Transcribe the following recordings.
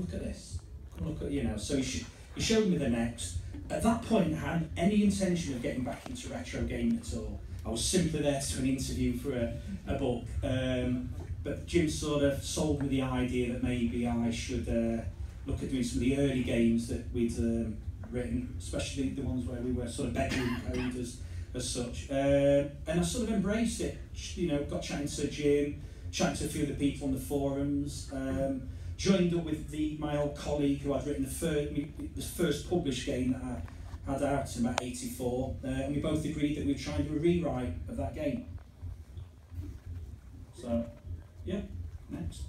look at this. Come look at, you know. So he showed me the Next. At that point, I hadn't any intention of getting back into retro gaming at all. I was simply there to an interview for a book. But Jim sort of sold me the idea that maybe I should look at doing some of the early games that we'd written, especially the ones where we were sort of bedroom code as such. And I sort of embraced it, you know, got chatting to Jim, chatting to a few of the people on the forums, joined up with my old colleague who I'd written the first published game that I had out in about '84, and we both agreed that we'd try and do a rewrite of that game. So, yeah, next.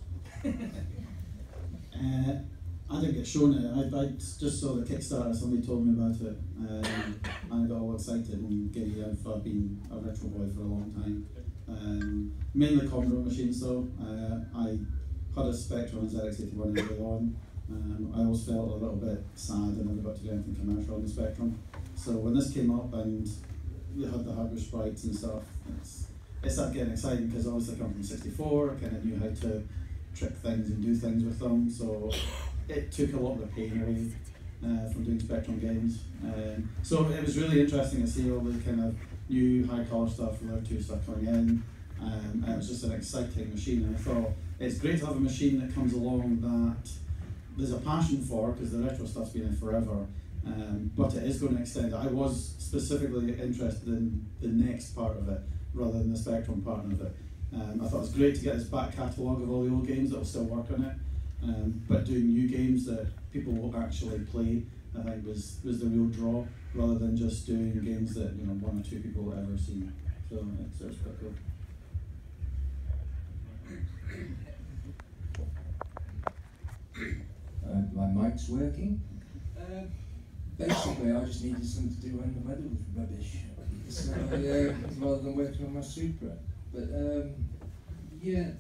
I didn't get shown it. I just saw the Kickstarter, somebody told me about it, and I got all excited and giddy. I've been a retro boy for a long time. Mainly Commodore machines though. I had a Spectrum and ZX81 early on. I always felt a little bit sad I never got to do anything commercial on the Spectrum. So when this came up and you had the hardware sprites and stuff, it started getting exciting because obviously I come from 64, I kind of knew how to trick things and do things with them. So it took a lot of the pain away from doing Spectrum games. So it was really interesting to see all the kind of new high color stuff, Layer 2 stuff coming in. And it was just an exciting machine, and I thought it's great to have a machine that comes along that there's a passion for, because the retro stuff's been in forever, but it is going to extend it. I was specifically interested in the next part of it rather than the Spectrum part of it. I thought it was great to get this back catalogue of all the old games that will still work on it, but doing new games that people will actually play, I think was the real draw, rather than just doing games that, you know, one or two people will ever see. So it was quite cool. My mic's working. Basically, I just needed something to do when the weather was rubbish, so, rather than working on my Supra. But yeah,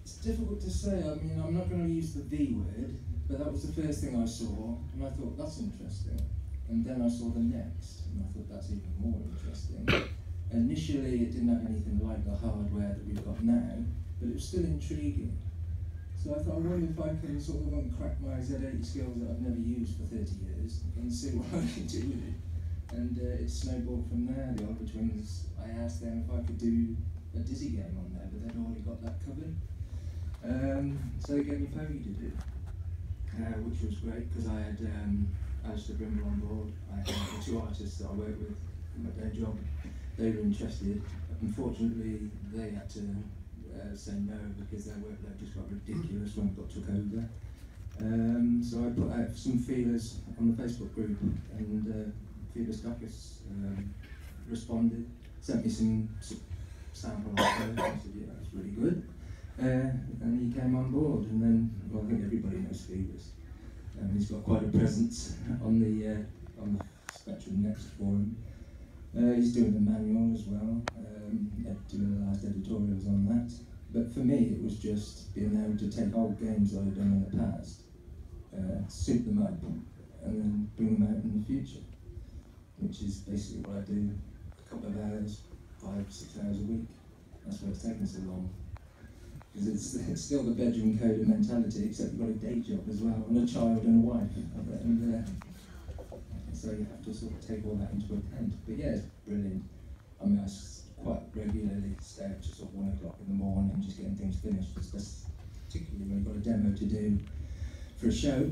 it's difficult to say. I mean, I'm not going to use the V word, but that was the first thing I saw, and I thought that's interesting. And then I saw the Next, and I thought that's even more interesting. Initially, it didn't have anything like the hardware that we've got now, but it was still intriguing. So I thought, I wonder if I can sort of uncrack my Z80 skills that I've never used for 30 years and see what I can do with it. And it snowballed from there. The Oliver Twins, I asked them if I could do a Dizzy game on there, but they'd already got that covered. So they gave me Pony to do, which was great because I had Alistair Brimble on board. I had the two artists that I work with in my day job. They were interested. Unfortunately, they had to say no because their workload just got ridiculous when it got took over. So I put out some feelers on the Facebook group, and Phoebus Duckus responded, sent me some sample offers. I said, yeah, that's really good. And he came on board, and then, well, I think everybody knows Phoebus. He's got quite a presence on the Spectrum Next forum. He's doing the manual as well, doing the last editorials on that. But for me, it was just being able to take old games that I'd done in the past, soup them up, and then bring them out in the future, which is basically what I do a couple of hours, 5-6 hours a week. That's why it's taken so long. Because it's still the bedroom coder mentality, except you've got a day job as well, and a child and a wife. And so you have to sort of take all that into account. But yeah, it's brilliant. I mean, I quite regularly stay up to sort of 1 o'clock in the morning just getting things finished, particularly when you've got a demo to do for a show,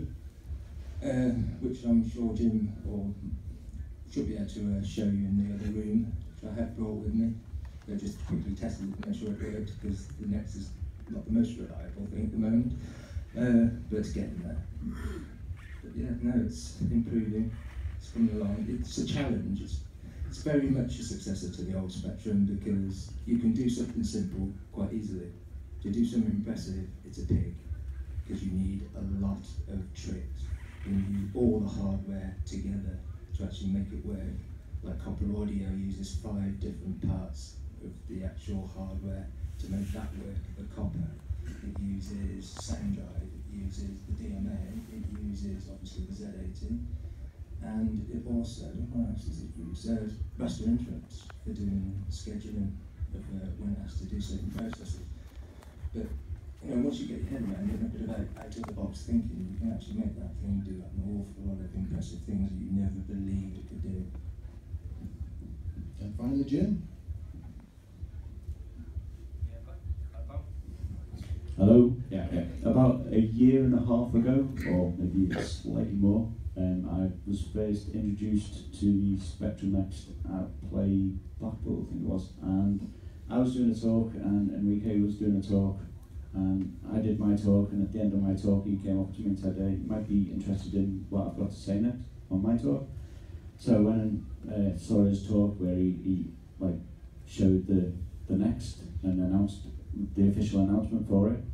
which I'm sure Jim should be able to show you in the other room, which I have brought with me. I just quickly tested it to make sure it worked, because the Next is not the most reliable thing at the moment, but it's getting there. But yeah, no, it's improving, it's coming along. It's a challenge. It's very much a successor to the old Spectrum, because you can do something simple quite easily. To do something impressive, it's a pig, because you need a lot of tricks. You need all the hardware together to actually make it work. Like Copper Audio uses 5 different parts of the actual hardware to make that work. The Copper, it uses sound drive, it uses the DMA, it uses obviously the Z80, and it also, what else does it use? Raster Interrupts for doing scheduling of when it has to do certain processes. But you know, once you get your head around it and a bit of out of the box thinking, you can actually make that thing do an awful lot of impressive things that you never believed it could do. And finally, Jim. Hello. Yeah. About a year and a half ago, or maybe slightly more, I was first introduced to the Spectrum Next at Play Blackpool, I think it was, and I was doing a talk, and Enrique was doing a talk, and I did my talk, and at the end of my talk, he came up to me and said, "You might be interested in what I've got to say next on my talk." So I went and saw his talk where he like showed the Next and announced the official announcement for it.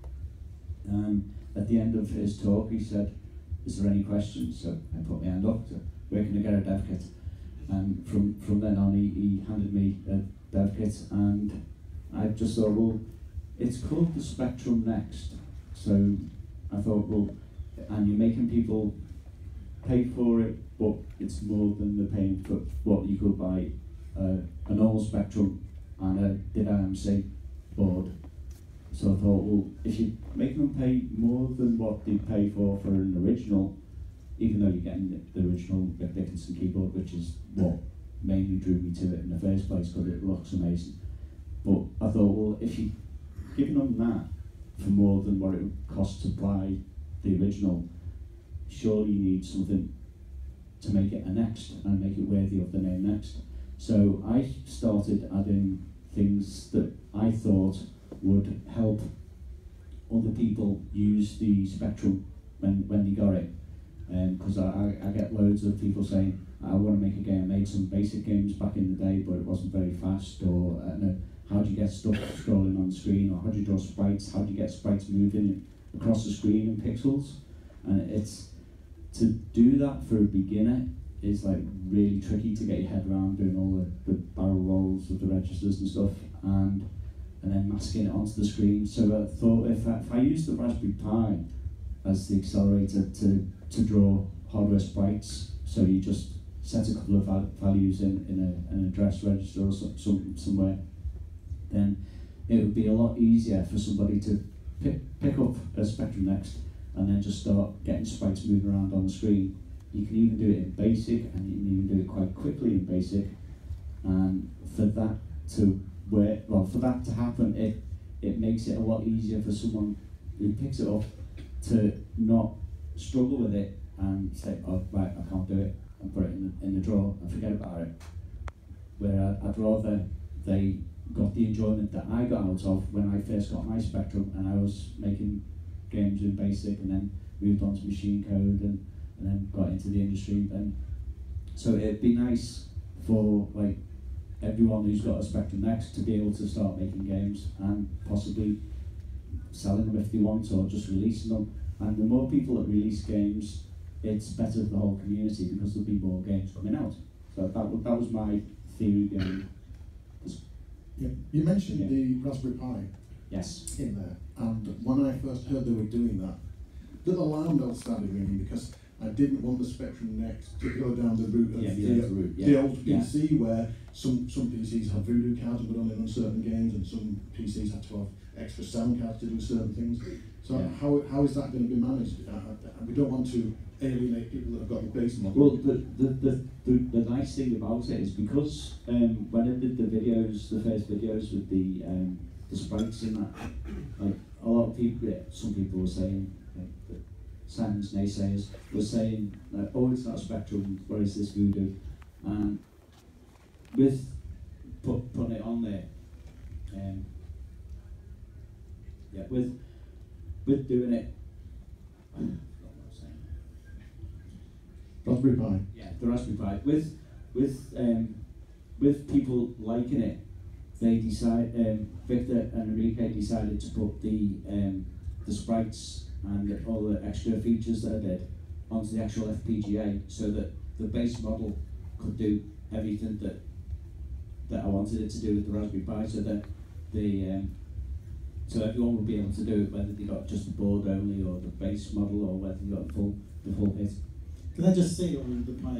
And at the end of his talk, he said, "Is there any questions?" So I put my hand up. So, "Where can I get a dev kit?" And from then on, he handed me a dev kit, and I just thought, well, it's called the Spectrum Next. So I thought, well, and you're making people pay for it, but it's more than the paying for what you could buy a normal Spectrum and a DID-IMC board. So I thought, well, if you're making them pay more than what they pay for an original, even though you're getting the original Rick Dickinson keyboard, which is what mainly drew me to it in the first place because it looks amazing. But I thought, well, if you're giving them that for more than what it would cost to buy the original, surely you need something to make it a Next and make it worthy of the name Next. So I started adding things that I thought would help other people use the Spectrum when they got it. Because I get loads of people saying, "I want to make a game." I made some basic games back in the day, but it wasn't very fast. Or how do you get stuff scrolling on the screen? Or how do you draw sprites? How do you get sprites moving across the screen in pixels? And it's to do that for a beginner is like really tricky to get your head around, doing all the barrel rolls of the registers and stuff, and then masking it onto the screen. So I thought if I used the Raspberry Pi as the accelerator to draw hardware sprites, so you just set a couple of values in an address register or somewhere, then it would be a lot easier for somebody to pick up a Spectrum Next and then just start getting sprites moving around on the screen. You can even do it in BASIC, and you can even do it quite quickly in BASIC. And for that to happen, it makes it a lot easier for someone who picks it up to not struggle with it and say, "Oh, right, I can't do it," and put it in the drawer and forget about it. Where I'd rather they got the enjoyment that I got out of when I first got my Spectrum, and I was making games in BASIC and then moved on to machine code and then got into the industry. And so it'd be nice for like everyone who's got a Spectrum Next to be able to start making games and possibly selling them if they want, or just releasing them. And the more people that release games, it's better for the whole community because there'll be more games coming out. So that was my theory behind this. Yeah. You mentioned Yeah. the Raspberry Pi Yes. in there, and when I first heard they were doing that, the alarm bell started ringing because I didn't want the Spectrum Next to go down the route of the old PC where some PCs have Voodoo cards and would only run certain games, and some PCs had to have extra sound cards to do certain things. So how is that going to be managed? We don't want to alienate people that have got the base model. Well, the nice thing about it is because when I did the first videos with the sprites in that, like a lot of people, some people were saying, like, Simon's naysayers were saying, like, "Oh, it's not a Spectrum, where is this Voodoo?" And with putting it on there, with doing it, Raspberry Pi. Yeah, the Raspberry Pi. With people liking it, they Victor and Enrique decided to put the sprites and all the extra features that I did onto the actual FPGA, so that the base model could do everything that I wanted it to do with the Raspberry Pi, so that so everyone would be able to do it, whether they got just the board only or the base model, or whether they got the full kit. Can I just say on the Pi,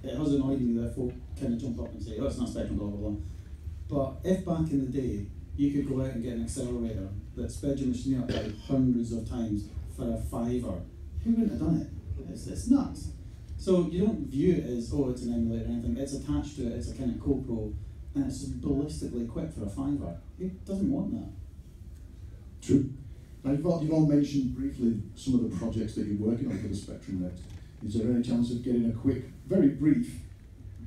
it hasn't annoyed me that folk kind of jump up and say, "Oh, it's not Spectrum, blah blah blah." But if back in the day you could go out and get an accelerator that sped your machine up like hundreds of times for a $5. Who wouldn't have done it? It's nuts. So you don't view it as, oh, it's an emulator or anything. It's attached to it, it's a kind of CoPro, and it's ballistically quick for a $5. Who doesn't want that? True. Now you've all mentioned briefly some of the projects that you're working on for the Spectrum Next. Is there any chance of getting a quick, very brief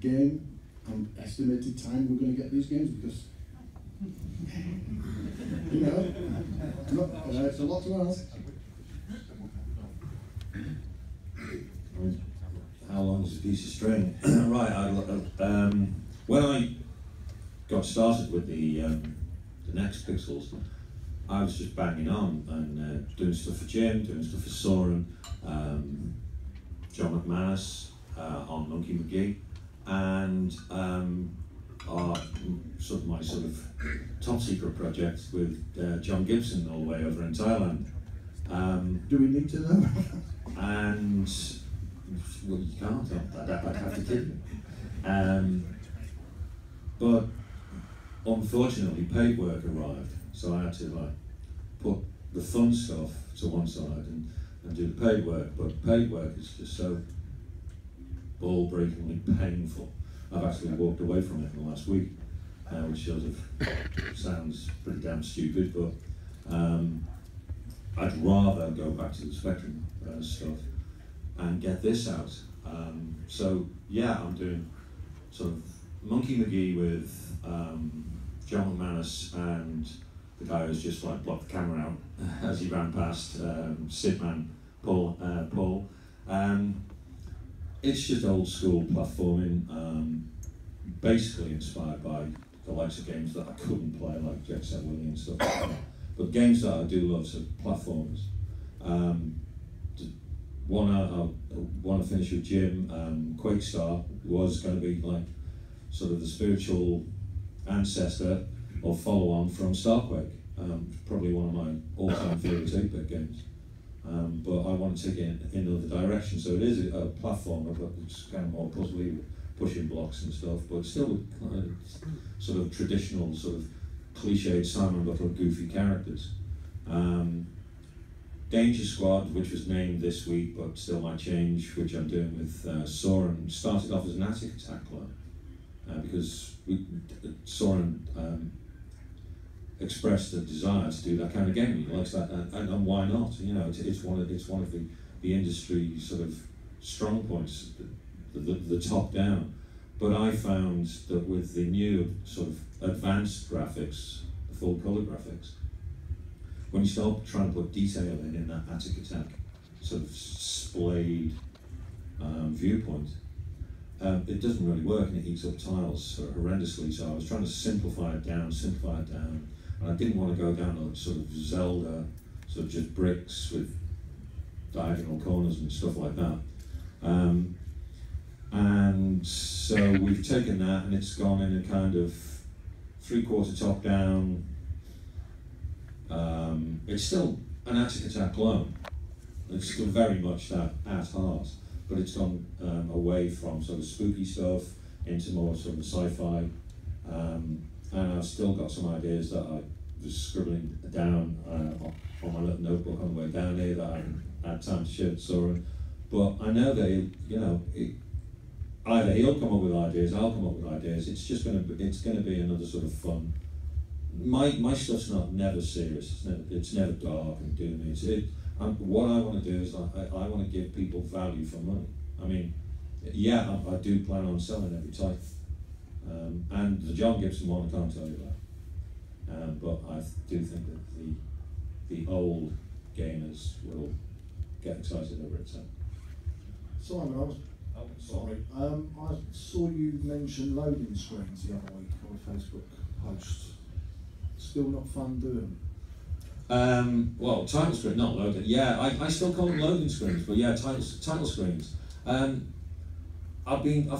game and estimated time we're going to get these games? Because, you know, it's a lot to ask. How long is a piece of string? Right, when I got started with the Next Pixels, I was just banging on and doing stuff for Jim, doing stuff for Soren, John McManus on Monkey McGee, and my sort of top secret project with John Gibson all the way over in Thailand. Do we need to know? And well, you can't. I'd have to kid you. But unfortunately, paid work arrived, so I had to put the fun stuff to one side and do the paid work. But paid work is just so ball-breakingly painful. I've actually walked away from it in the last week, which sort of sounds pretty damn stupid, but I'd rather go back to the Spectrum stuff and get this out. So yeah, I'm doing sort of Monkey McGee with John McManus and the guy who's just blocked the camera out as he ran past, Sidman Paul. It's just old school platforming, basically inspired by the likes of games that I couldn't play, like Jet Set Willy and stuff like that. But games that I do love, so platformers. Want to finish with Jim. Quakestar was going to be like sort of the spiritual ancestor or follow-on from Starquake. Probably one of my all-time favourite 8-bit games. But I want to take it in another direction. So it is a platformer, but it's kind of more puzzly, pushing blocks and stuff, but still sort of traditional, sort of cliched Simon Butler goofy characters. Danger Squad, which was named this week but still might change, which I'm doing with Soren, started off as an Attic Attack clone because Soren expressed a desire to do that kind of game. He likes that, and why not? You know, it's one of the industry sort of strong points, the top down. But I found that with the new sort of advanced graphics, the full color graphics, when you start trying to put detail in that Attic Attack sort of splayed viewpoint, it doesn't really work, and it eats up tiles sort of horrendously. So I was trying to simplify it down, and I didn't want to go down a sort of Zelda, sort of just bricks with diagonal corners and stuff like that. And so we've taken that, and it's gone in a kind of 3/4 top down. It's still an Attic Attack clone. It's still very much that at heart, but it's gone away from sort of spooky stuff into more sort of sci-fi. And I've still got some ideas that I was scribbling down on my little notebook on the way down here that I haven't had time to share with Soren. But I know that either he'll come up with ideas, I'll come up with ideas. It's just going to be another sort of fun. My stuff's never serious. It's never dark and doomy. What I want to do is I want to give people value for money. I mean, yeah, I do plan on selling every type. And the John Gibson one, I can't tell you that. But I do think that the old gamers will get excited over it. So. Simon, I saw you mention loading screens the other week on a Facebook post. Still not fun doing them? Well, title screen, not loading. Yeah, I still call them loading screens, but yeah, title screens. I've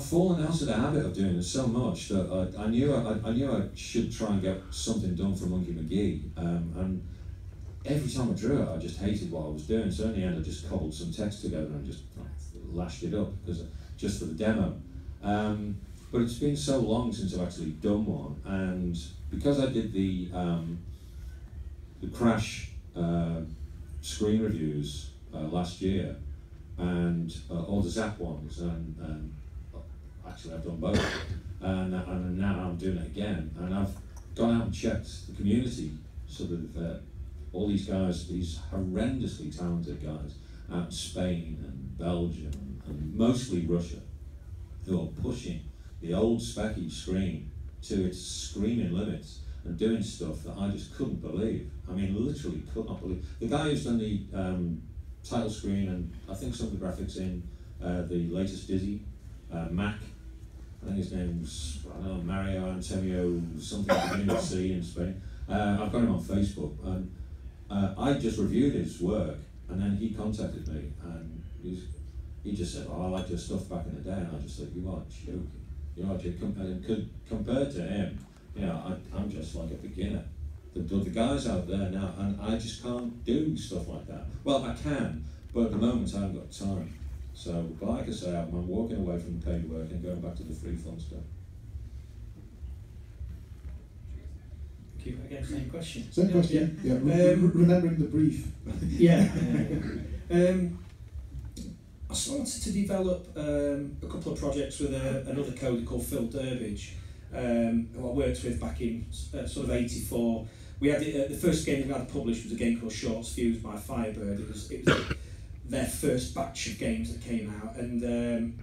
fallen out of the habit of doing it so much that I knew I should try and get something done for Monkey McGee. And every time I drew it, I just hated what I was doing. So in the end, I just cobbled some text together and just lashed it up just for the demo. but it's been so long since I've actually done one, and because I did the Crash screen reviews last year, and all the Zap ones, and actually I've done both, and now I'm doing it again, and I've gone out and checked the community, sort of all these guys, these horrendously talented guys out in Spain and Belgium and mostly Russia, who are pushing the old specky screen to its screaming limits and doing stuff that I just couldn't believe. I mean, literally could not believe. The guy who's done the title screen and I think some of the graphics in the latest Dizzy, Mac, I think his name's, I don't know, Mario Antonio something beginning with C in Spain. I've got him on Facebook, and I just reviewed his work, and then he contacted me, and he just said, "Oh, I liked your stuff back in the day," and I just said, "You are joking. You are joking." Compared to him, you know, I'm just like a beginner. The guys out there now, and I just can't do stuff like that. Well, I can, but at the moment I haven't got time. So, but like I say, I'm walking away from the paid work and going back to the free fun stuff. Keep again, same question. Same question. Yeah. Remembering the brief. Yeah. I started to develop a couple of projects with another coder called Phil Durbridge, who I worked with back in sort of '84. We had the first game we had published was a game called Shorts Fused by Firebird. It was their first batch of games that came out, and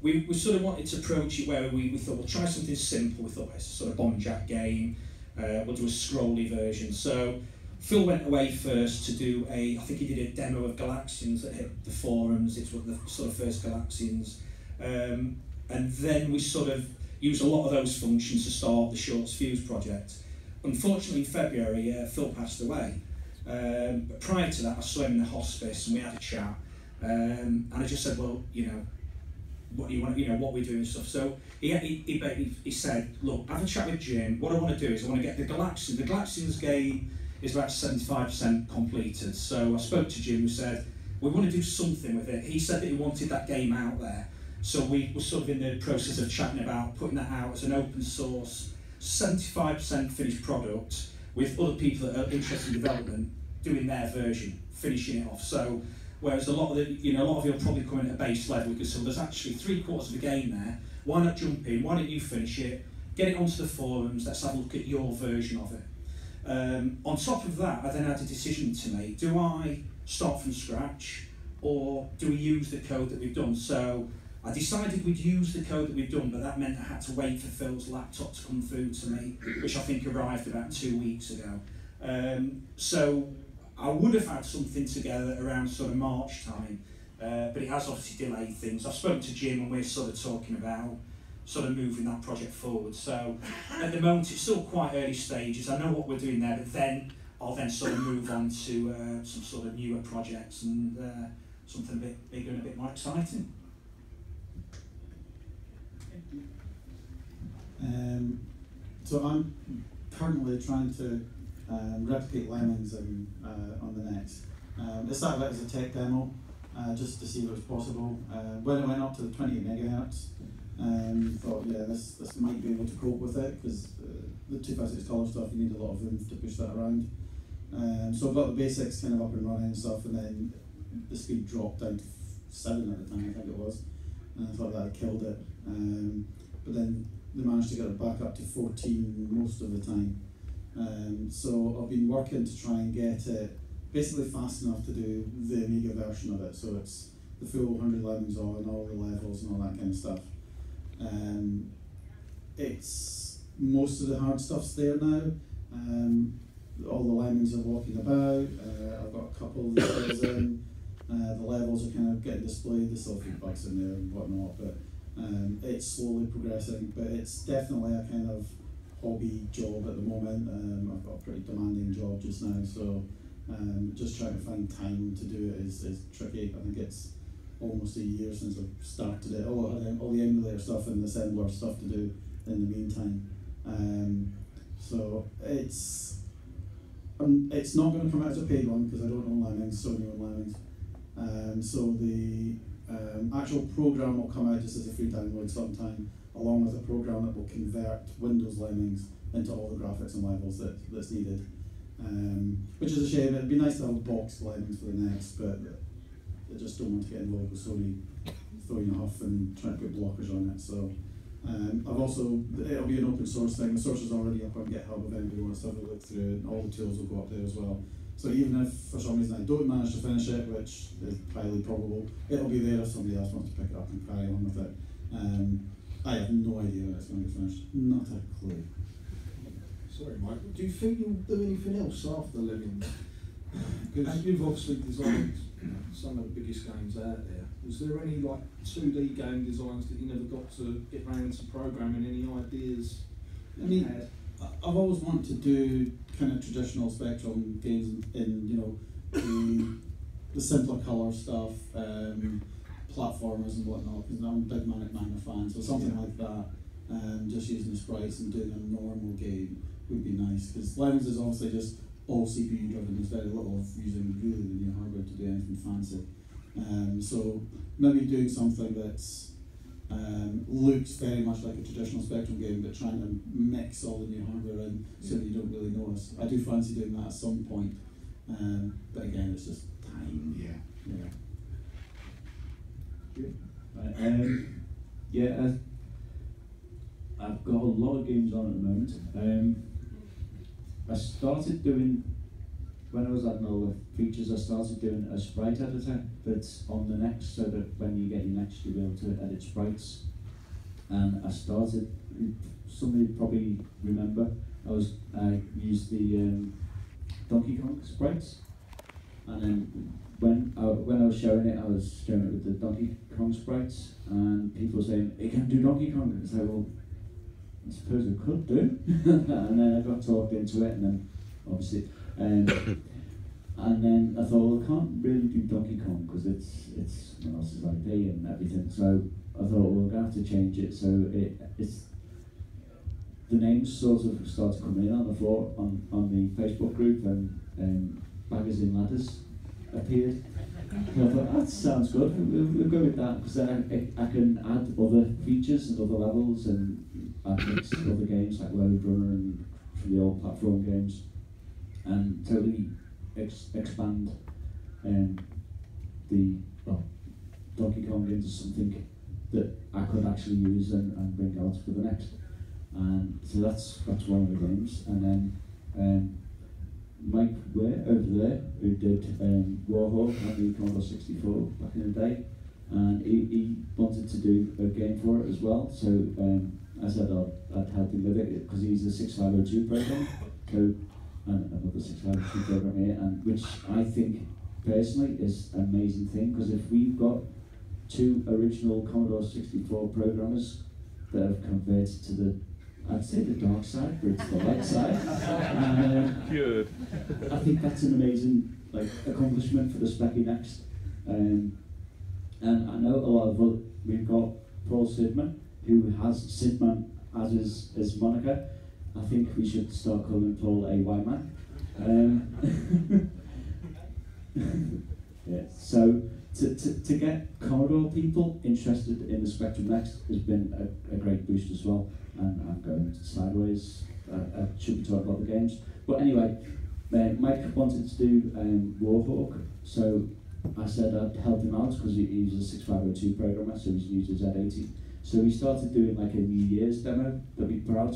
we sort of wanted to approach it where we thought we'll try something simple. We thought it's a sort of bomb jack game. We'll do a scrolly version. So Phil went away first to do I think he did a demo of Galaxians that hit the forums. It's one of the sort of first Galaxians, and then we sort of used a lot of those functions to start the Shorts Fused project. Unfortunately, in February, Phil passed away. But prior to that, I saw him in the hospice and we had a chat. And I just said, well, you know, what do you want? You know, what we're doing and stuff. So he said, look, have a chat with Jim. What I want to do is I want to get the Galaxians. The Galaxians game is about 75% completed. So I spoke to Jim, who said, we want to do something with it. He said that he wanted that game out there. So we were sort of in the process of chatting about putting that out as an open source, 75% finished product, with other people that are interested in development doing their version, finishing it off. So, whereas a lot of you will probably come in at a base level because so there's actually 3/4 of the game there. Why not jump in? Why don't you finish it? Get it onto the forums. Let's have a look at your version of it. On top of that, I then had a decision to make. Do I start from scratch, or do we use the code that we've done? So I decided we'd use the code that we've done, but that meant I had to wait for Phil's laptop to come through to me, which I think arrived about 2 weeks ago. So I would have had something together around sort of March time, but it has obviously delayed things. I've spoken to Jim and we're sort of talking about sort of moving that project forward. So at the moment it's still quite early stages. I know what we're doing there, but then I'll then sort of move on to some sort of newer projects and something a bit bigger and a bit more exciting. So I'm currently trying to replicate Lemmings on the Next. It started out as a tech demo, just to see what was possible. When it went up to the 20 megahertz, thought, yeah, this might be able to cope with it, because the 256 color stuff, you need a lot of room to push that around. So I've got the basics kind of up and running and stuff, and then the speed dropped down to 7 at the time, I think it was, and I thought that had killed it. But then they managed to get it back up to 14 most of the time. So I've been working to try and get it basically fast enough to do the Amiga version of it, so it's the full 100 Lemmings on, all the levels and all that kind of stuff. It's most of the hard stuff's there now. All the Lemmings are walking about. I've got a couple of the skills in. The levels are kind of getting displayed. There's still a few bugs in there and whatnot, but it's slowly progressing. But it's definitely a kind of hobby job at the moment. I've got a pretty demanding job just now, so just trying to find time to do it is tricky. I think it's almost a year since I've started it. All the emulator stuff and the assembler stuff to do in the meantime. So it's not going to come out as a paid one because I don't own Lemmings, Sony own Lemmings. So the actual program will come out just as a free download sometime. along with a program that will convert Windows Lemmings into all the graphics and levels that's needed. Which is a shame. It'd be nice to have a box Lemmings for the next, but I just don't want to get involved with Sony throwing it off and trying to put blockers on it. So I've also, it'll be an open source thing. The source is already up on GitHub if anybody wants to have a look through it. All the tools will go up there as well. So even if for some reason I don't manage to finish it, which is highly probable, it'll be there if somebody else wants to pick it up and carry on with it. I have no idea when it's going to get finished. Not a clue. Sorry, Mike. Do you think you'll do anything else after Lemmings? Because you've obviously designed some of the biggest games out there. Was there any like 2D game designs that you never got to get round to programming? Any ideas? I mean, I've always wanted to do kind of traditional Spectrum games in the simpler colour stuff, platformers and whatnot, because I'm a big Manic Miner fan, so something like that, just using the sprites and doing a normal game would be nice, because Lemmings is obviously just all CPU driven. There's very little of using really the new hardware to do anything fancy. So maybe doing something that's looks very much like a traditional Spectrum game, but trying to mix all the new hardware in so that you don't really notice. I do fancy doing that at some point, but again, it's just time. Yeah. I've got a lot of games on at the moment. I started doing, when I was adding all the features, I started doing a sprite editor that's on the Next, so that when you get your Next, you'll be able to edit sprites. And I started, somebody probably remember, I used the Donkey Kong sprites, and then when I was showing it, I was showing it with the Donkey Kong sprites, and people were saying, it can do Donkey Kong. And it's like, well, I suppose it could do. And then I got talked into it, and then obviously, and then I thought, well, I can't really do Donkey Kong because it's someone else's IP and everything. So I thought, well, we're going to have to change it. So it's the names sort of started coming in on the Facebook group, and Baggers in Ladders appeared. And I thought, that sounds good. We'll go with that, because then I can add other features and other levels, and add mix other games like Load Runner and from the old platform games, and totally expand Donkey Kong into something that I could actually use and bring out for the Next. And so that's one of the games. And then Mike Ware over there, who did Warhawk and the Commodore 64 back in the day, and he wanted to do a game for it as well. So I said I'd help him with it, because he's a 6502 program, so another 6502 program here, and which I think personally is an amazing thing, because if we've got two original Commodore 64 programmers that have converted to the, I'd say the dark side, but it's the light side. Good. I think that's an amazing accomplishment for the Specky Next. And I know a lot of we've got Paul Sidman, who has Sidman as his moniker. I think we should start calling Paul AY Man. Yeah. So to get Commodore people interested in the Spectrum Next has been a great boost as well. And I'm going sideways. I should be talking about the games. But anyway, Mike wanted to do Warhawk, so I said I'd help him out, because he's a 6502 programmer, so he's used his Z80. So we started doing like a New Year's demo that we put out,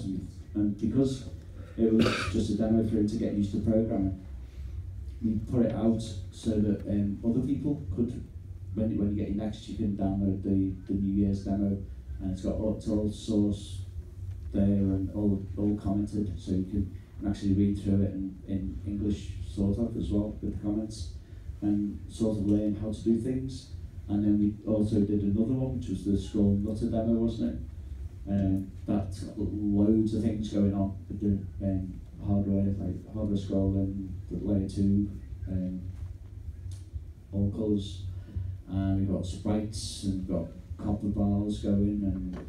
and because it was just a demo for him to get used to programming, we put it out so that other people could, when you get your Next, you can download the New Year's demo, and it's got all source there and all commented, so you can actually read through it in English sort of as well with the comments, and sort of learn how to do things. And then we also did another one, which was the Scroll Nutter demo, wasn't it? That's got loads of things going on with the hardware, like hardware scrolling, the layer 2, all colours, and we've got sprites, and we've got copper bars going,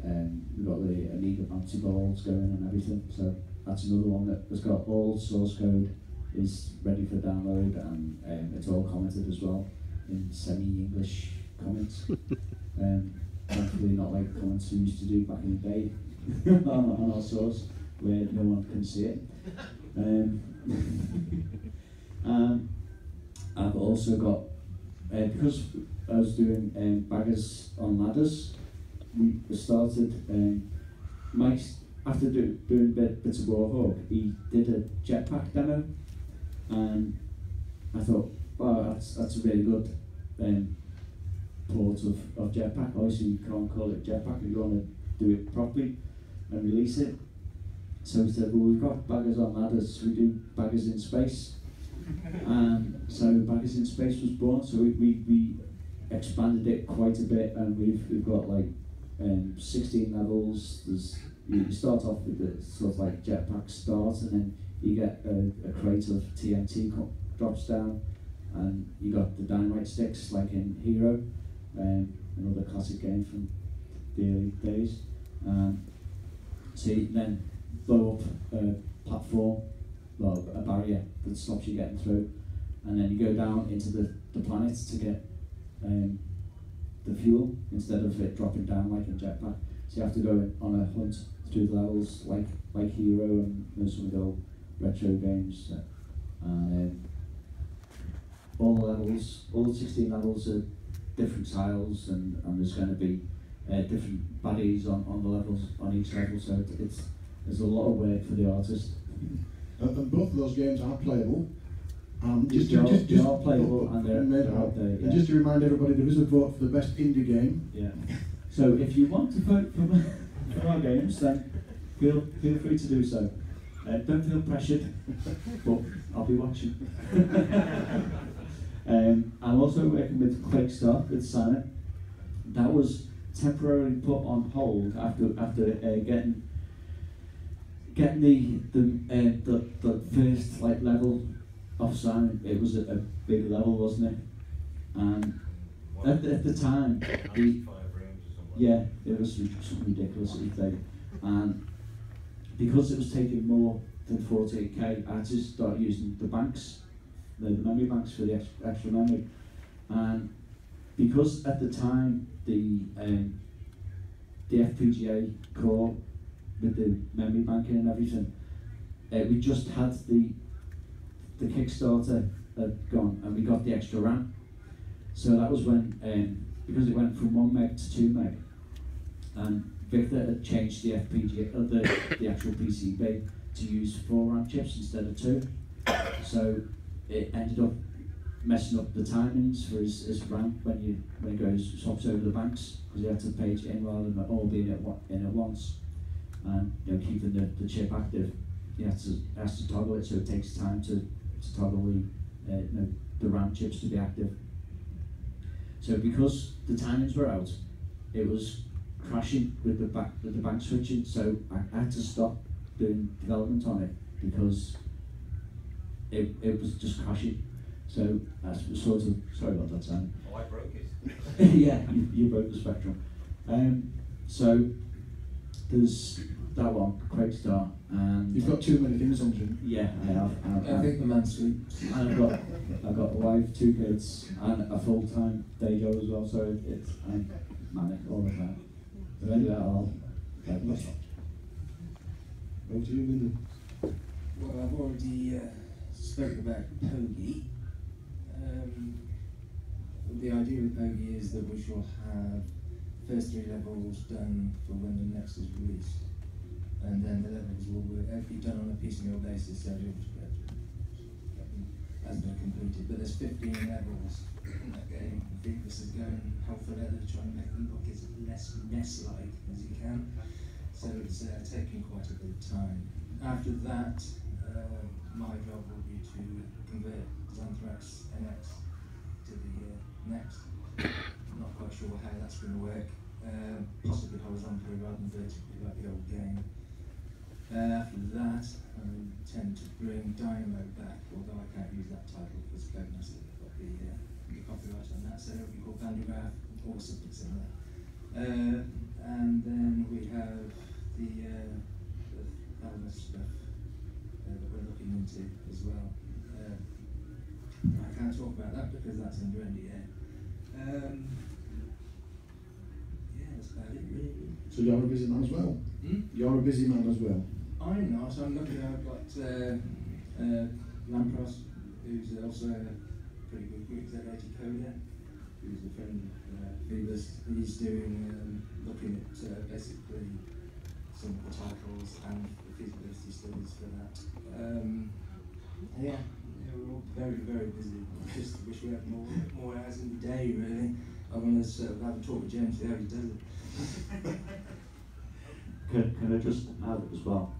and we've got the Amiga bouncy balls going and everything. So that's another one that has got all source code, is ready for download, and it's all commented as well in semi-English comments. thankfully not like comments we used to do back in the day on our source, where no one can see it. I've also got, because I was doing baggers on ladders, we started, Mike, after doing bits of Warhawk, he did a jetpack demo, and I thought, wow, that's a really good port of jetpack. Obviously you can't call it jetpack if you want to do it properly and release it. So we said, well, we've got baggers on ladders, we do baggers in space. And so Baggers in Space was born, so we expanded it quite a bit, and we've got like 16 levels. You start off with the sort of like jetpack start, and then you get a crate of TNT drops down, and you got the dynamite sticks like in Hero, another classic game from the early days. So you then blow up a platform, well, a barrier that stops you getting through, and then you go down into the planet to get the fuel instead of it dropping down like a jetpack. So you have to go on a hunt through the levels like Hero and some of the old retro games. All the levels, all the 16 levels are different tiles, and there's going to be different baddies on the levels, on each level, so there's a lot of work for the artist. And both of those games are playable. They are playable, and they're out there. And just to remind everybody, there is a vote for the best indie game. Yeah. So if you want to vote for our games, then feel free to do so. Don't feel pressured, but I'll be watching. I'm also working with QuakeStar with Simon. That was temporarily put on hold after getting the first like level of Simon. It was a big level, wasn't it? And at the time, yeah, it was something ridiculous thing. And because it was taking more than 48k, I had to start using the banks, the memory banks for the extra memory. And because at the time the FPGA core with the memory banking and everything, we just had the Kickstarter gone, and we got the extra RAM. So that was when, because it went from 1 meg to 2 meg, and Victor had changed the FPGA, the actual PCB, to use 4 RAM chips instead of 2. So it ended up messing up the timings for his RAM when he swaps over the banks, because he had to page in rather than all being in at once, and keeping the chip active. He has to toggle it, so it takes time to toggle the RAM chips to be active. So because the timings were out, it was crashing with the bank switching. So I had to stop doing development on it because it was just crashing. So that's sort of, sorry about that, Sam. Oh, I broke it. Yeah, you broke the Spectrum. So there's that one, QuakeStar, and you've got too many things on, Jim. Yeah, I have. I think the man sleeps. And I've got a wife, 2 kids, and a full-time day job as well. So I'm manic all the time. So anyway, I'll over to you, Lyndon. Well, I've already spoken about Pogie. The idea with Pogie is that we shall have first 3 levels done for when the next is released, and then the levels will be done on a piecemeal basis, so as they're completed. But there's 15 levels in that game. I think this is going hell for leather, trying to make them look as less mess-like as you can. So it's taking quite a bit of time. After that, my job will be to convert Xanthrax NX to the next. I'm not quite sure how that's going to work. Possibly horizontally rather than vertically like the old game. After that, I intend to bring Dynamo back, although I can't use that title because Codemaster got the copyright on that, so it'll be called Vandergraaf or something similar. And then we have the other stuff that we're looking into as well. I can't talk about that because that's under NDA. Yeah, So you're a busy man as well? You're a busy man as well? I'm not. I'm looking at Lampros, who's also a pretty good X80 coder, who's a friend of Phoebus. He's doing, looking at basically some of the titles and the feasibility studies for that. Yeah, we're all very, very busy. I just wish we had more hours in the day, really. I want to sort of have a talk with James, see how he does it. Can I just add as well?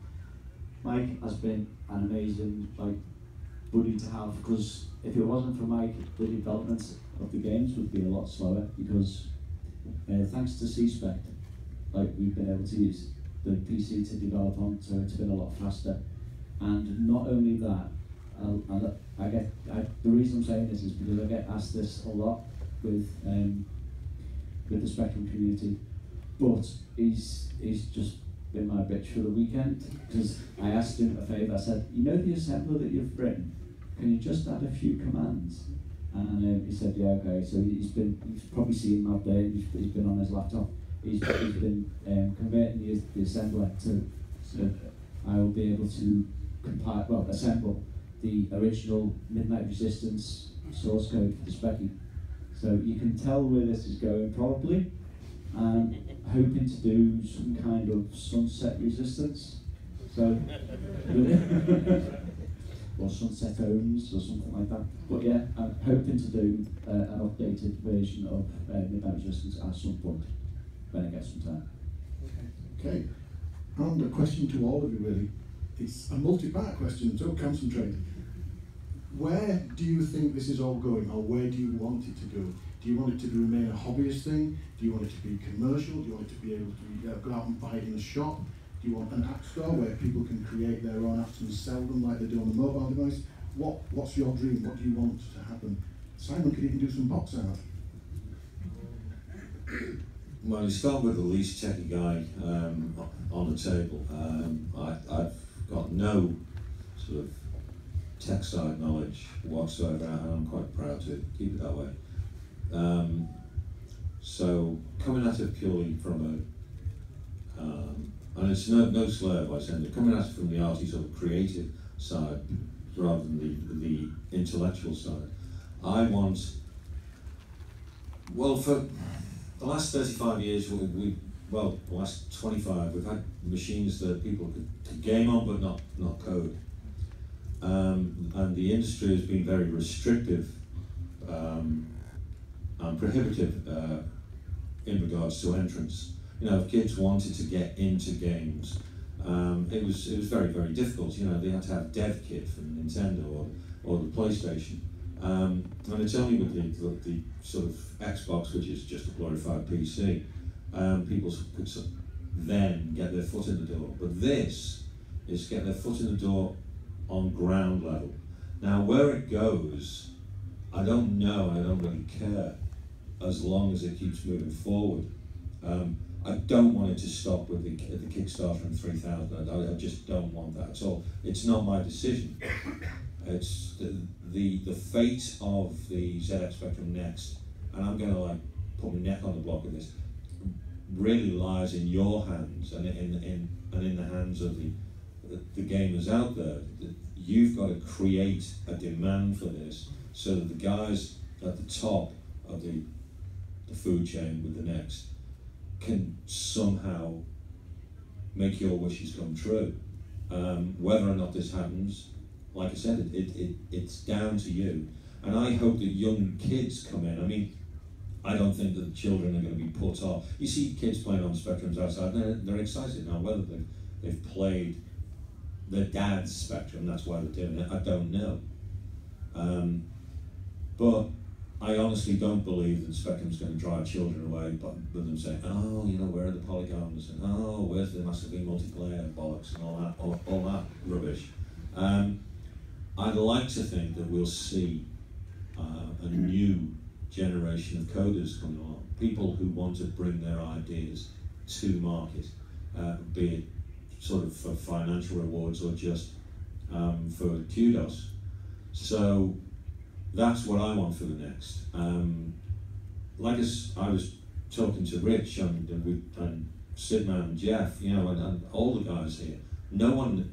Mike has been an amazing buddy to have, because if it wasn't for Mike, the development of the games would be a lot slower, because thanks to C-Spec, we've been able to use the PC to develop on, so it's been a lot faster. And not only that, the reason I'm saying this is because I get asked this a lot with the Spectrum community, but he's just been my bitch for the weekend, because I asked him a favour. I said, you know the assembler that you've written, can you just add a few commands? And he said, yeah, okay. So he's probably seen him out there. He's been on his laptop. He's been converting the assembler so I will be able to assemble the original Midnight Resistance source code for the Specky. So you can tell where this is going probably. Hoping to do some kind of sunset resistance, so or sunset ohms or something like that. But yeah, I'm hoping to do an updated version of Midnight Resistance at some point when I get some time. Okay, and a question to all of you really. It's a multi-part question, so concentrate. Where do you think this is all going, or where do you want it to go? Do you want it to remain a hobbyist thing? Do you want it to be commercial? Do you want it to be able to go out and buy it in a shop? Do you want an app store where people can create their own apps and sell them like they do on a mobile device? What's your dream? What do you want to happen? Simon could even do some box art. Well, you start with the least techie guy on the table. I've got no sort of tech side knowledge whatsoever, and I'm quite proud to keep it that way. So coming at it purely from and it's no slur by saying that, coming at it from the arty sort of creative side rather than the intellectual side, I want, well, for the last 35 years, the last 25, we've had machines that people could game on but not code. And the industry has been very restrictive and prohibitive in regards to entrance. You know, if kids wanted to get into games, it was very, very difficult. You know, they had to have dev kit from Nintendo or the PlayStation. And it's only with the sort of Xbox, which is just a glorified PC, people could then get their foot in the door. But this is get their foot in the door on ground level. Now, where it goes, I don't know, and I don't really care, as long as it keeps moving forward. I don't want it to stop with the Kickstarter and 3,000. I just don't want that at all. It's not my decision. It's the fate of the ZX Spectrum Next, and I'm going to put my neck on the block of this, really lies in your hands and in the hands of the gamers out there. You've got to create a demand for this so that the guys at the top of the food chain with the Next can somehow make your wishes come true. Whether or not this happens, like I said, it's down to you. And I hope that young kids come in. I mean, I don't think that the children are going to be put off. You see kids playing on Spectrums outside, they're excited now. Whether they've played their dad's Spectrum, that's why they're doing it, I don't know. But I honestly don't believe that Spectrum's going to drive children away with them saying, oh, you know, where are the polygons, and oh, where's the massively multiplayer bollocks and all that rubbish. I'd like to think that we'll see a new generation of coders coming along, people who want to bring their ideas to market, be it sort of for financial rewards or just for kudos. So that's what I want for the Next. Like I was talking to Rich, and Sidman and Jeff, you know, and all the guys here, no one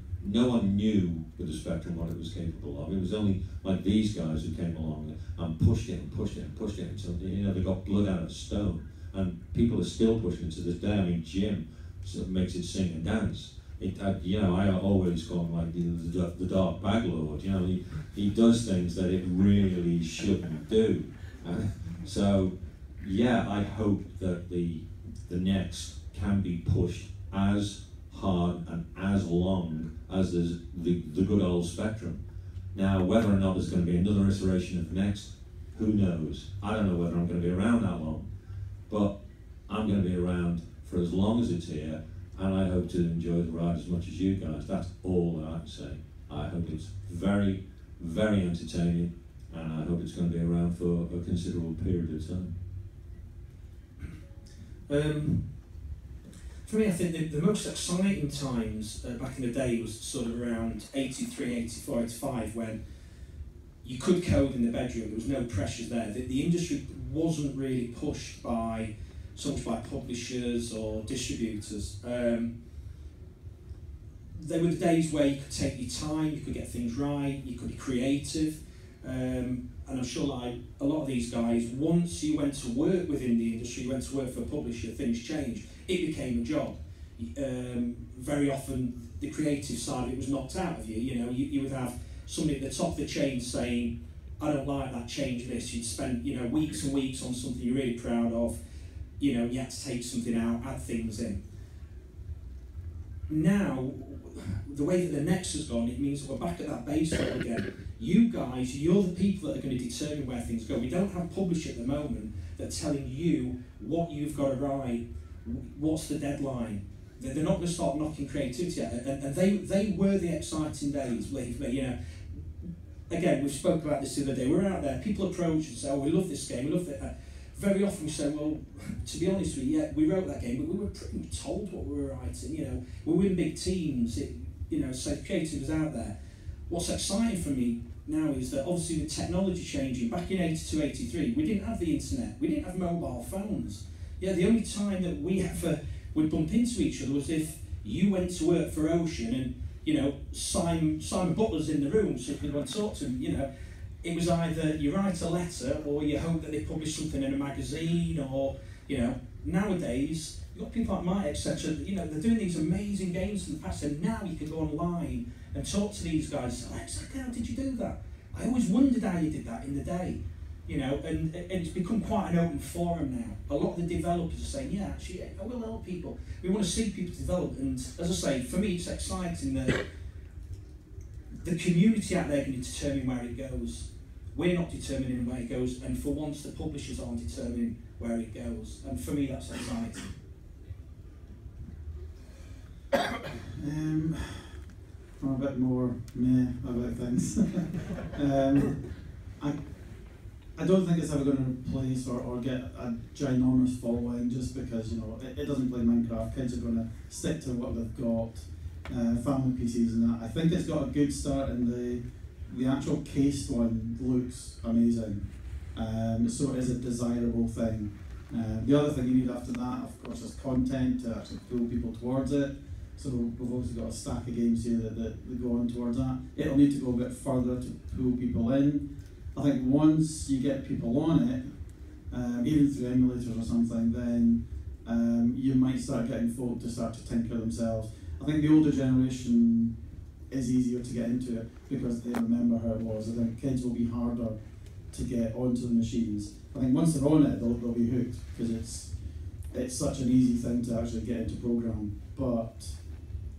knew with the Spectrum what it was capable of. It was only like these guys who came along and pushed it and pushed it and pushed it until, you know, they got blood out of stone. And people are still pushing it to this day. I mean, Jim sort of makes it sing and dance. You know, I always call him like the Dark Bag Lord. You know, he does things that it really shouldn't do. So, yeah, I hope that the next can be pushed as hard and as long as there's the good old Spectrum. Now, whether or not there's going to be another iteration of Next, who knows? I don't know whether I'm going to be around that long, but I'm going to be around for as long as it's here, and I hope to enjoy the ride as much as you guys. That's all that I can say. I hope it's very, very entertaining, and I hope it's going to be around for a considerable period of time. For me, I think the most exciting times back in the day was sort of around 83, 84, 85, when you could code in the bedroom, there was no pressures there. The industry wasn't really pushed by so much by publishers or distributors. There were days where you could take your time, you could get things right, you could be creative, and I'm sure like a lot of these guys, once you went to work within the industry, you went to work for a publisher, things changed. It became a job. Very often the creative side of it was knocked out of you. You know, you would have somebody at the top of the chain saying, I don't like that, change this. You'd spend, you know, weeks and weeks on something you're really proud of. You know, you had to take something out, add things in. Now, the way that the Next has gone, it means that we're back at that base level again. You guys, you're the people that are going to determine where things go. We don't have publishers at the moment that are telling you what you've got to write, what's the deadline. They're not going to start knocking creativity out. And they were the exciting days, believe me. You know, again, we spoke about this the other day. We're out there, people approach and say, oh, we love this game, we love it. Very often we say, well, to be honest with you, yeah, we wrote that game, but we were pretty much told what we were writing. You know, we're in big teams. You know, so creative is out there. What's exciting for me now is that obviously with technology changing, back in 82, 83, we didn't have the internet, we didn't have mobile phones. Yeah, the only time that we ever would bump into each other was if you went to work for Ocean and, you know, Simon Butler's in the room, so you could go and talk to him. You know, it was either you write a letter or you hope that they publish something in a magazine, or, you know, nowadays you've got people like Mike, etc. You know, they're doing these amazing games in the past, and now you can go online and talk to these guys. Oh, exactly, how did you do that? I always wondered how you did that in the day. You know, and it's become quite an open forum now. A lot of the developers are saying, yeah, actually, I will help people. We want to see people develop, and as I say, for me, it's exciting that the community out there can determine where it goes. We're not determining where it goes, and for once, the publishers aren't determining where it goes. And for me, that's exciting. I'm a bit more meh about things. I don't think it's ever going to replace or get a ginormous following just because, you know, it doesn't play Minecraft. Kids are going to stick to what they've got, family PCs and that. I think it's got a good start, and the actual cased one looks amazing. So it is a desirable thing. The other thing you need after that, of course, is content to actually pull people towards it. So we've also got a stack of games here that go on towards that. It'll need to go a bit further to pull people in. I think once you get people on it, even through emulators or something, then you might start getting folk to start to tinker themselves. I think the older generation is easier to get into it because they remember how it was. I think kids will be harder to get onto the machines. I think once they're on it, they'll be hooked because it's such an easy thing to actually get into program. But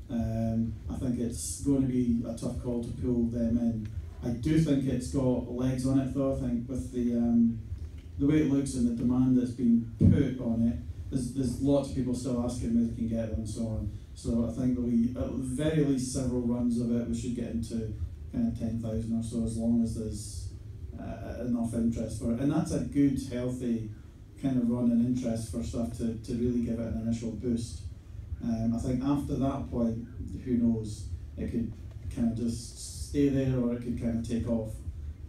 I think it's going to be a tough call to pull them in. I do think it's got legs on it though. I think with the way it looks and the demand that's been put on it, there's lots of people still asking where they can get them and so on. So I think there'll be at the very least several runs of it. We should get into kind of 10,000 or so, as long as there's enough interest for it. And that's a good, healthy kind of run and interest for stuff to really give it an initial boost. I think after that point, who knows, it could kind of just stay there or it could kind of take off.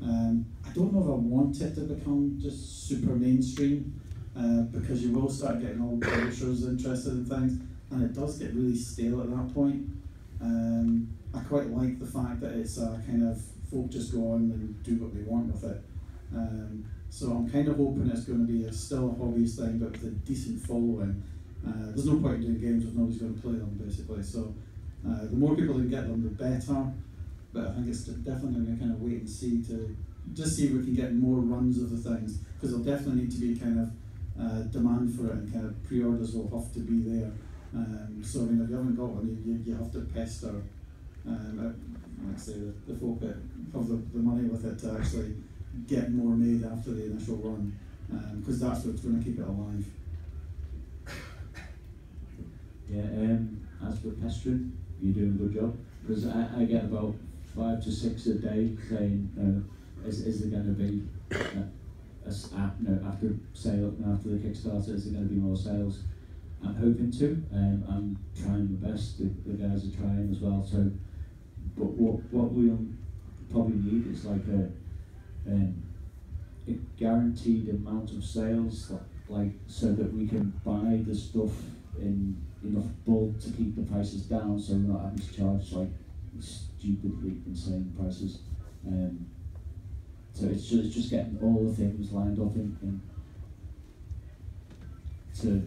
I don't know if I want it to become just super mainstream. because you will start getting all publishers interested in things, and it does get really stale at that point. I quite like the fact that it's kind of folk just go on and do what they want with it. So I'm kind of hoping it's going to be still a hobbyist thing, but with a decent following. There's no point in doing games if nobody's going to play them, basically. So the more people that get them, the better. But I think it's definitely going to kind of wait and see to just see if we can get more runs of the things, because there'll definitely need to be kind of demand for it, and kind of pre-orders will have to be there. So I mean, if you haven't got one, you have to pester, like I say, the folk that have the money with it to actually get more made after the initial run, because that's what's going to keep it alive. Yeah, as for pestering, you're doing a good job, because I get about 5 to 6 a day saying, is there going to be after sale, after the Kickstarter, is there going to be more sales? I'm hoping to. I'm trying my best. The guys are trying as well. So, but what we'll probably need is like a guaranteed amount of sales, like so that we can buy the stuff in enough bulk to keep the prices down, so we're not having to charge like stupidly insane prices. So it's just getting all the things lined up so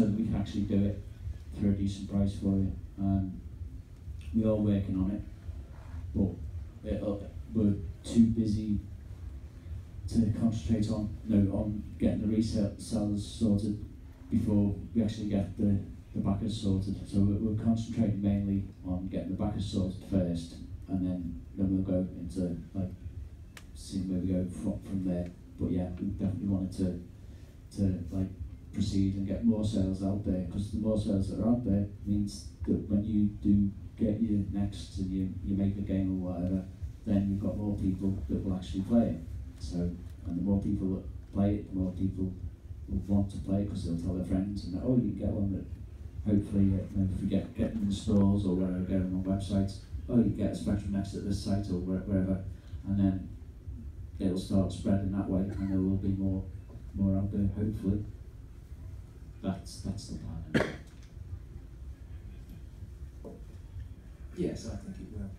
that we can actually do it for a decent price for you. We are working on it, but we're too busy to concentrate on getting the resellers sorted before we actually get the backers sorted. So we're concentrating mainly on getting the backers sorted first, and then we'll go into like seeing where we go from there. But yeah, we definitely wanted to like proceed and get more sales out there, because the more sales that are out there means that when you do get your next and you make a game or whatever, then you've got more people that will actually play it. So, and the more people that play it, the more people will want to play it, because they'll tell their friends, and oh, you can get one that hopefully if we get them in the stores or wherever, get them on websites, oh, you get a Spectrum Next at this site or wherever, and then it'll start spreading that way, and there will be more out there, hopefully. That's the plan. Yes, I think it will.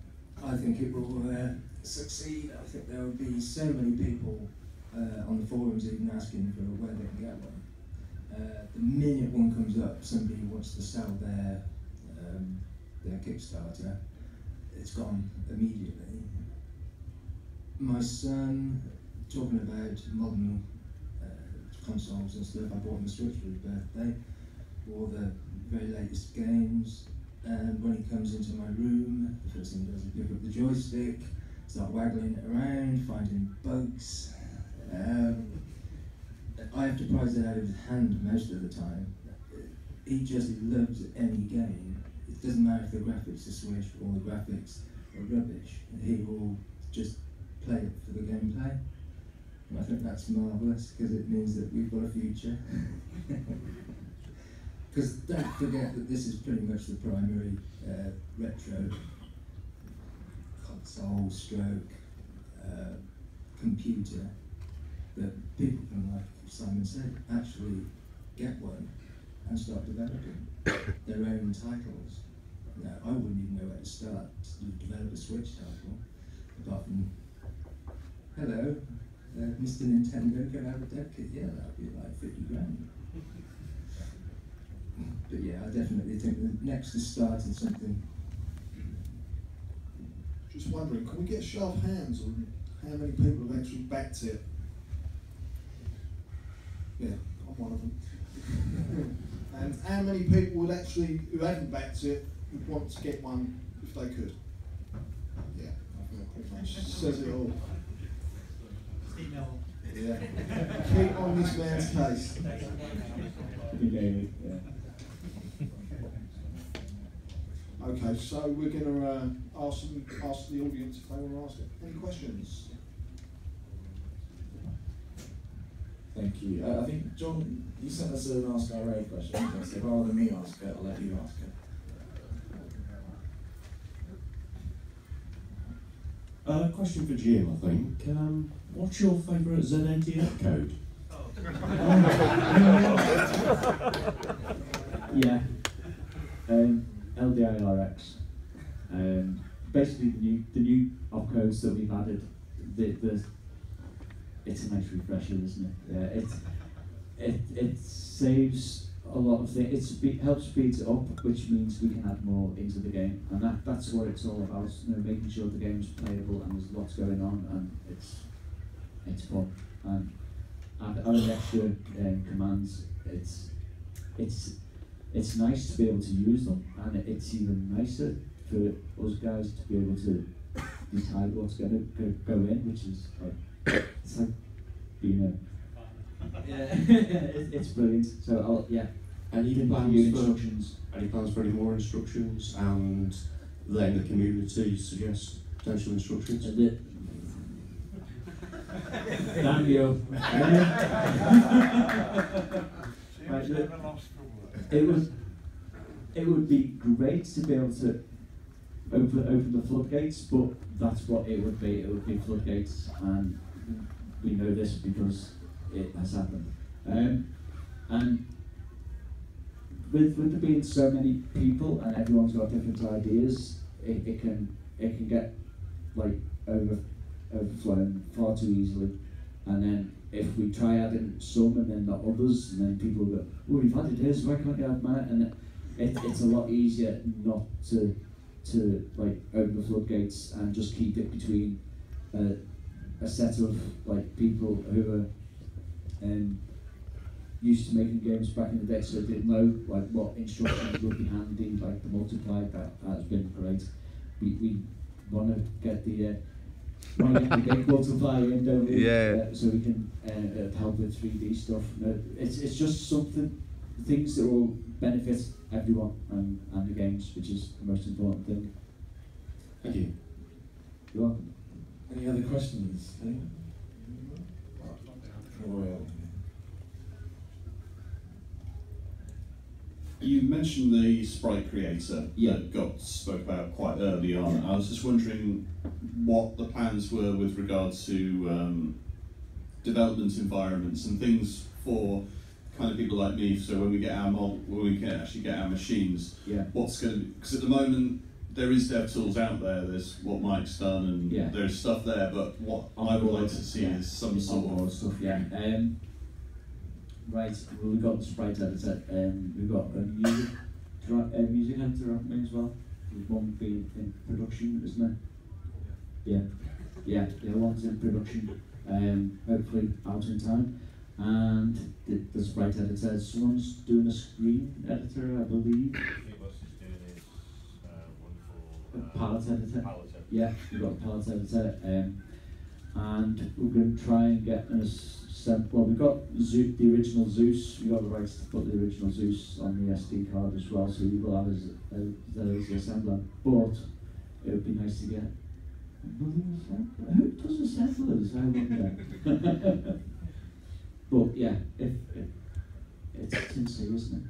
I think it will succeed. I think there will be so many people on the forums even asking for where they can get one. The minute one comes up, somebody wants to sell their Kickstarter, it's gone immediately. My son, talking about modern consoles and stuff, I bought him a Switch for his birthday, all the very latest games, and when he comes into my room, the first thing he does is pick up the joystick, start waggling it around, finding bugs. I have to prize it out of his hand most of the time. He just loves any game. It doesn't matter if the graphics are Switch or the graphics are rubbish. He will just play it for the gameplay. And I think that's marvellous, because it means that we've got a future. Because don't forget that this is pretty much the primary retro console stroke computer that people can, like Simon said, actually get one and start developing their own titles. Now, I wouldn't even know where to start to develop a Switch title, apart from, hello, Mr. Nintendo, can I have a dev kit? Yeah, that'd be like 50 grand. But yeah, I definitely think the next is starting something. Just wondering, can we get a show of hands on how many people have actually backed it? Yeah, I'm one of them. And how many people would actually, who haven't backed it, would want to get one if they could? Yeah, I think that pretty much says it all. Yeah. Keep on this man's case. Okay, so we're going to ask the audience if they want to ask it. Any questions? Thank you. I think, John, you sent us an Ask Our Raid question. So rather than me ask it, I'll let you ask it. Question for Jim, I think. What's your favourite ZNTF code? Yeah. LDIRX. Basically, the new opcodes that we've added. It's a nice refresher, isn't it? Yeah. It saves a lot of things. It helps speed it up, which means we can add more into the game, and that's what it's all about. Making sure the game's playable and there's lots going on, and it's fun. And adding extra commands, it's nice to be able to use them, and it's even nicer for us guys to be able to decide what's going to go in, which is like, it's like being it's brilliant. So yeah. Any plans for any more instructions, and letting the community suggest potential instructions? Damn you. It would be great to be able to open the floodgates, but that's what it would be. It would be floodgates, and we know this because it has happened. And with there being so many people and everyone's got different ideas, it can get like overflowing far too easily. And then if we try adding some and then not others, and then people go, oh, we've added his, why can't you add mine? And it's a lot easier not to like open the floodgates and just keep it between a set of like people who are used to making games back in the day, so they didn't know like what instructions would be handy, like the multiply. That has been great. We want to get the big multiply in, don't we? Yeah. So we can help with 3D stuff. It's just things that will benefit everyone and the games, which is the most important thing. Thank you. You're welcome. Any other questions? Anyone? Royal. You mentioned the sprite creator that got spoke about quite early on. I was just wondering what the plans were with regards to development environments and things for kind of people like me. So when we get our when we can actually get our machines, what's going to be? Because at the moment there is dev tools out there. There's what Mike's done, and there's stuff there. But what I would like to see is some sort of stuff. Right, well, we've got the sprite editor, we've got a music editor happening as well. There's one being in production, isn't there? Yeah, one's in production, hopefully out in time. And the sprite editor, someone's doing a screen editor, I believe. A palette editor. Yeah, we've got a palette editor, and we're going to try and get well, we've got the original Zeus. We got the rights to put the original Zeus on the SD card as well, so we will have the assembler. But it would be nice to get who does assemblers? I wonder. But yeah, if it's in C, isn't it?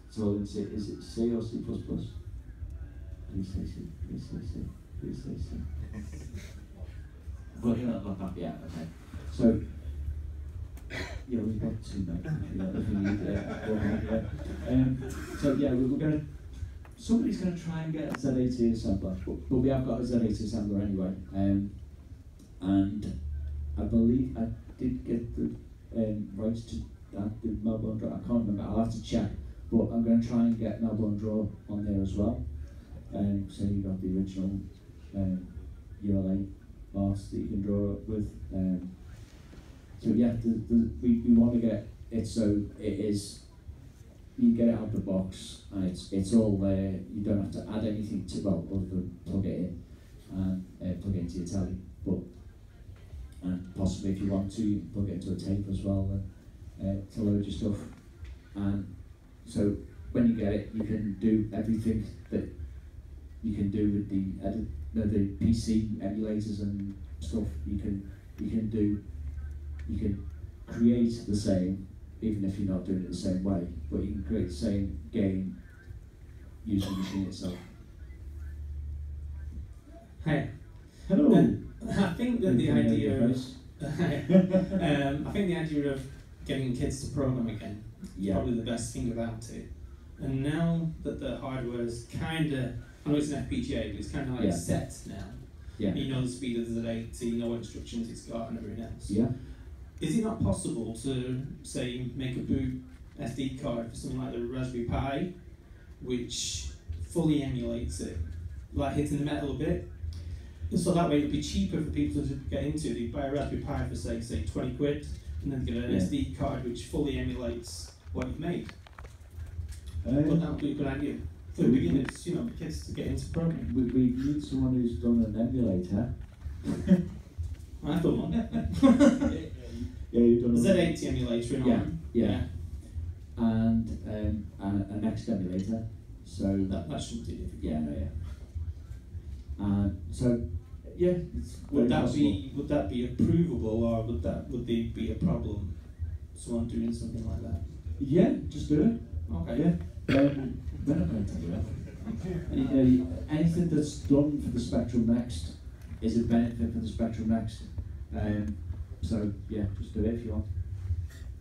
It's all in C. Is it C or C++? Please say C. Please say C. Please say C. But yeah, okay. So. Yeah, we've got two now. If we need so yeah, we're going to. Somebody's going to try and get a Z80 assembler, but we have got a Z80 assembler anyway. And I believe I did get the rights to the Melbourne Draw. I can't remember. I'll have to check. But I'm going to try and get Melbourne Draw on there as well. So you got the original ULA parts that you can draw with. So yeah, we want to get it so it is. You get it out of the box and it's all there. You don't have to add anything to other than plug it in and plug it into your telly. And possibly if you want to, you can plug it into a tape as well to load your stuff. And so when you get it, you can do everything that you can do with the PC emulators and stuff. You can create the same, even if you're not doing it the same way, but you can create the same game using the machine itself. Hey. Hello. I think that the idea of I think the idea of getting kids to program again is probably the best thing about it. And now that the hardware is kind of, I know it's an FPGA, but it's kind of like set now. Yeah. You know the speed of the Z80, you know what instructions it's got and everything else. Yeah. Is it not possible to, say, make a boot SD card for something like the Raspberry Pi, which fully emulates it, like hitting the metal a bit? So that way it'd be cheaper for people to get into. They buy a Raspberry Pi for say 20 quid, and then get an SD card which fully emulates what you've made. But that would be a good idea for the beginners, you know, kids to get into programming. We need someone who's done an emulator. I've done one. Yeah, you've done a Z80 emulator in ARM. Yeah. And a Next emulator. So that shouldn't be difficult. Yeah, no, yeah. So yeah, would that be approvable, or would there be a problem? Someone doing something like that? Yeah, just do it. Okay. Yeah. We're not going to tell you that. Anything that's done for the Spectrum Next is a benefit for the Spectrum Next. So yeah, just do it if you want.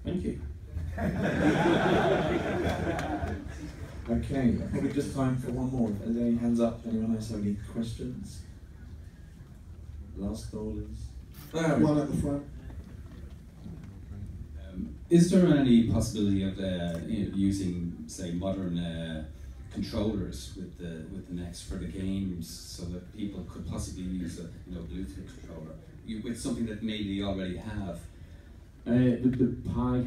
Thank you. Okay, probably just time for one more. Are there any hands up? Anyone else have any questions? Last callers. One at the front. Is there any possibility of using, say, modern controllers with the Next for the games, so that people could possibly use a Bluetooth controller with something that maybe they already have? The Pi,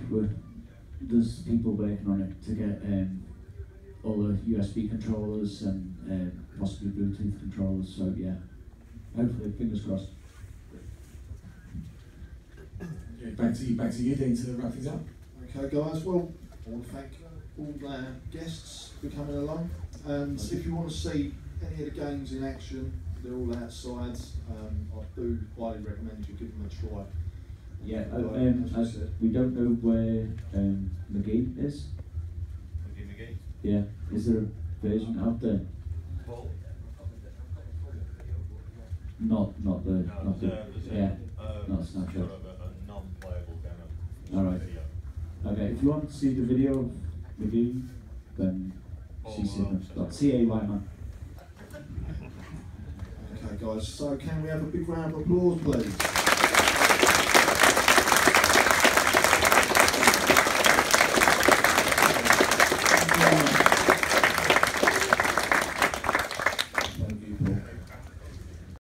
there's people working on it to get all the USB controllers and possibly Bluetooth controllers. So yeah, hopefully, fingers crossed. Back to you, Dean, to wrap things up. Okay, guys. Well, I want to thank all our guests for coming along. And if you want to see any of the games in action, they're all outside. I do highly recommend you give them a try. Yeah, we don't know where McGee is. McGee? Yeah, is there a version out there? Not Snapchat. All right. Okay, if you want to see the video of McGee, then CCay man. Okay, guys. So can we have a big round of applause, please?